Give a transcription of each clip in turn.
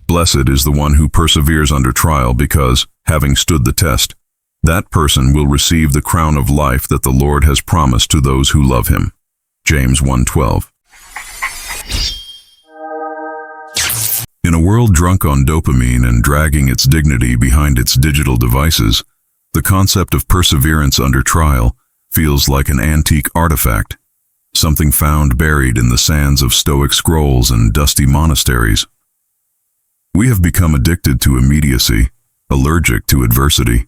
Blessed is the one who perseveres under trial because, having stood the test, that person will receive the crown of life that the Lord has promised to those who love him. James 1:12. In a world drunk on dopamine and dragging its dignity behind its digital devices, the concept of perseverance under trial feels like an antique artifact, something found buried in the sands of Stoic scrolls and dusty monasteries. We have become addicted to immediacy, allergic to adversity.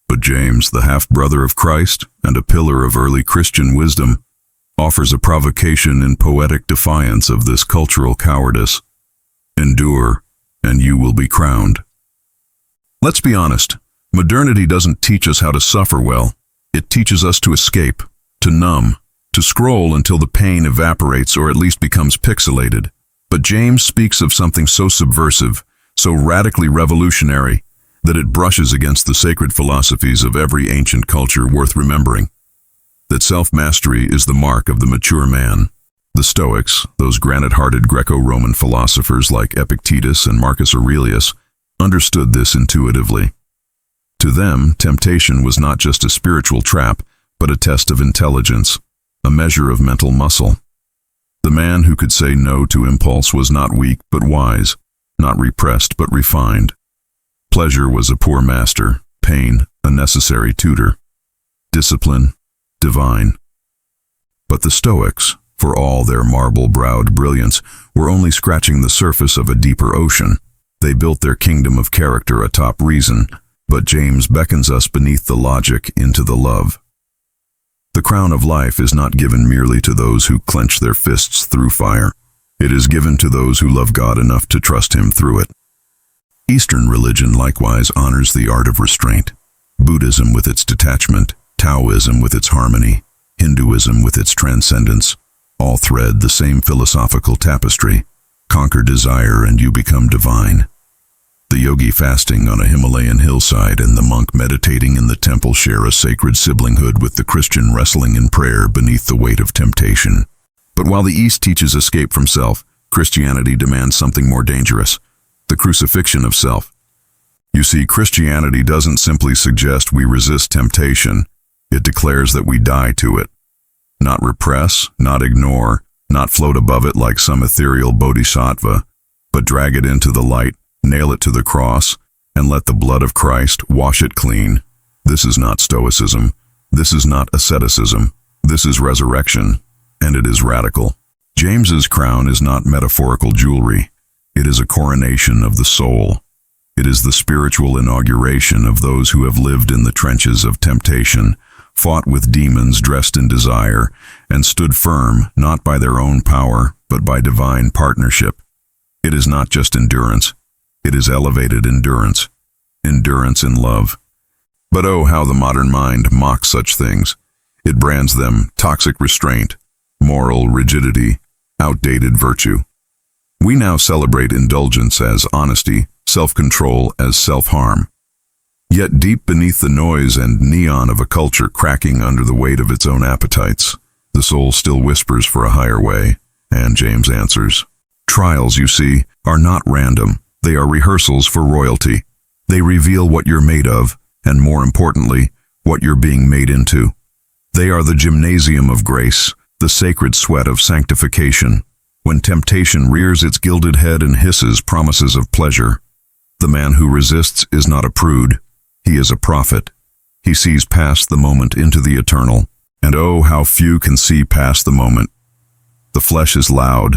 But James, the half-brother of Christ and a pillar of early Christian wisdom, offers a provocation in poetic defiance of this cultural cowardice. Endure, and you will be crowned. Let's be honest, modernity doesn't teach us how to suffer well. It teaches us to escape, to numb, to scroll until the pain evaporates or at least becomes pixelated. But James speaks of something so subversive, so radically revolutionary, that it brushes against the sacred philosophies of every ancient culture worth remembering. That self-mastery is the mark of the mature man. The Stoics, those granite-hearted Greco-Roman philosophers like Epictetus and Marcus Aurelius, understood this intuitively. To them, temptation was not just a spiritual trap, but a test of intelligence, a measure of mental muscle. The man who could say no to impulse was not weak but wise, not repressed but refined. Pleasure was a poor master, pain a necessary tutor, discipline divine. But the Stoics, for all their marble-browed brilliance, were only scratching the surface of a deeper ocean. They built their kingdom of character atop reason, but James beckons us beneath the logic into the love. The crown of life is not given merely to those who clench their fists through fire. It is given to those who love God enough to trust him through it. Eastern religion likewise honors the art of restraint. Buddhism with its detachment, Taoism with its harmony, Hinduism with its transcendence, all thread the same philosophical tapestry. Conquer desire and you become divine. The yogi fasting on a Himalayan hillside and the monk meditating in the temple share a sacred siblinghood with the Christian wrestling in prayer beneath the weight of temptation. But while the East teaches escape from self, Christianity demands something more dangerous, the crucifixion of self. You see, Christianity doesn't simply suggest we resist temptation, it declares that we die to it. Not repress, not ignore, not float above it like some ethereal bodhisattva, but drag it into the light, nail it to the cross, and let the blood of Christ wash it clean. This is not Stoicism. This is not asceticism. This is resurrection, and it is radical. James's crown is not metaphorical jewelry. It is a coronation of the soul. It is the spiritual inauguration of those who have lived in the trenches of temptation, fought with demons dressed in desire, and stood firm not by their own power, but by divine partnership. It is not just endurance. It is elevated endurance. Endurance in love. But oh, how the modern mind mocks such things. It brands them toxic restraint, moral rigidity, outdated virtue. We now celebrate indulgence as honesty, self-control as self-harm. Yet deep beneath the noise and neon of a culture cracking under the weight of its own appetites, the soul still whispers for a higher way, and James answers. Trials, you see, are not random. They are rehearsals for royalty. They reveal what you're made of, and more importantly, what you're being made into. They are the gymnasium of grace, the sacred sweat of sanctification. When temptation rears its gilded head and hisses promises of pleasure, the man who resists is not a prude. He is a prophet. He sees past the moment into the eternal. And oh, how few can see past the moment. The flesh is loud.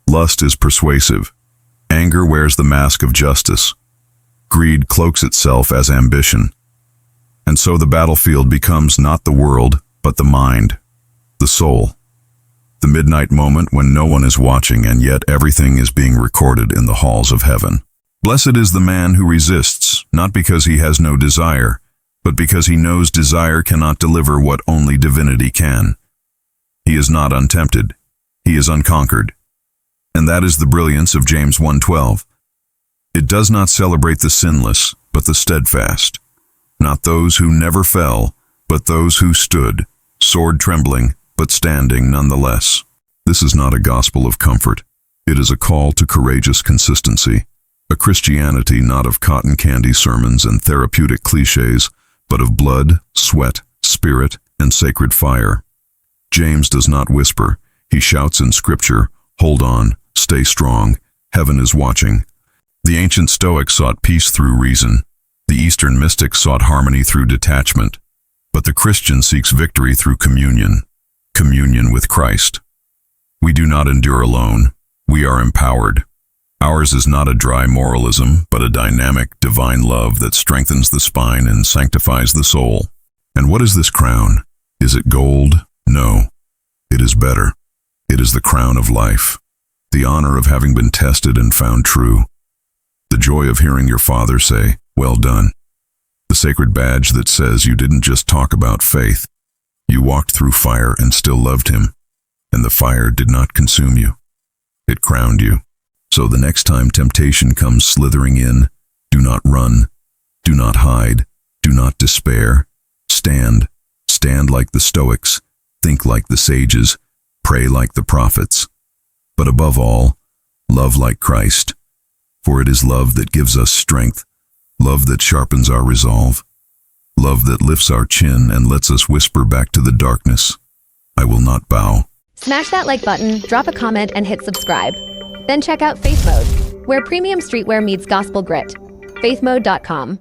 Lust is persuasive. Anger wears the mask of justice. Greed cloaks itself as ambition. And so the battlefield becomes not the world, but the mind, the soul. The midnight moment when no one is watching and yet everything is being recorded in the halls of heaven. Blessed is the man who resists, not because he has no desire, but because he knows desire cannot deliver what only divinity can. He is not untempted. He is unconquered. And that is the brilliance of James 1:12. It does not celebrate the sinless, but the steadfast. Not those who never fell, but those who stood, sword trembling, but standing nonetheless. This is not a gospel of comfort. It is a call to courageous consistency. A Christianity not of cotton candy sermons and therapeutic cliches, but of blood, sweat, spirit, and sacred fire. James does not whisper. He shouts in Scripture, "Hold on, stay strong, heaven is watching." The ancient Stoics sought peace through reason. The Eastern mystics sought harmony through detachment. But the Christian seeks victory through communion with Christ. We do not endure alone. We are empowered. Ours is not a dry moralism, but a dynamic, divine love that strengthens the spine and sanctifies the soul. And what is this crown? Is it gold? No. It is better. It is the crown of life, the honor of having been tested and found true, the joy of hearing your Father say, "Well done," the sacred badge that says you didn't just talk about faith, you walked through fire and still loved Him, and the fire did not consume you. It crowned you. So the next time temptation comes slithering in, do not run, do not hide, do not despair. Stand. Stand like the Stoics, think like the sages, pray like the prophets. But above all, love like Christ. For it is love that gives us strength, love that sharpens our resolve, love that lifts our chin and lets us whisper back to the darkness, "I will not bow." Smash that like button, drop a comment, and hit subscribe. Then check out Faith Mode, where premium streetwear meets gospel grit. faithmode.com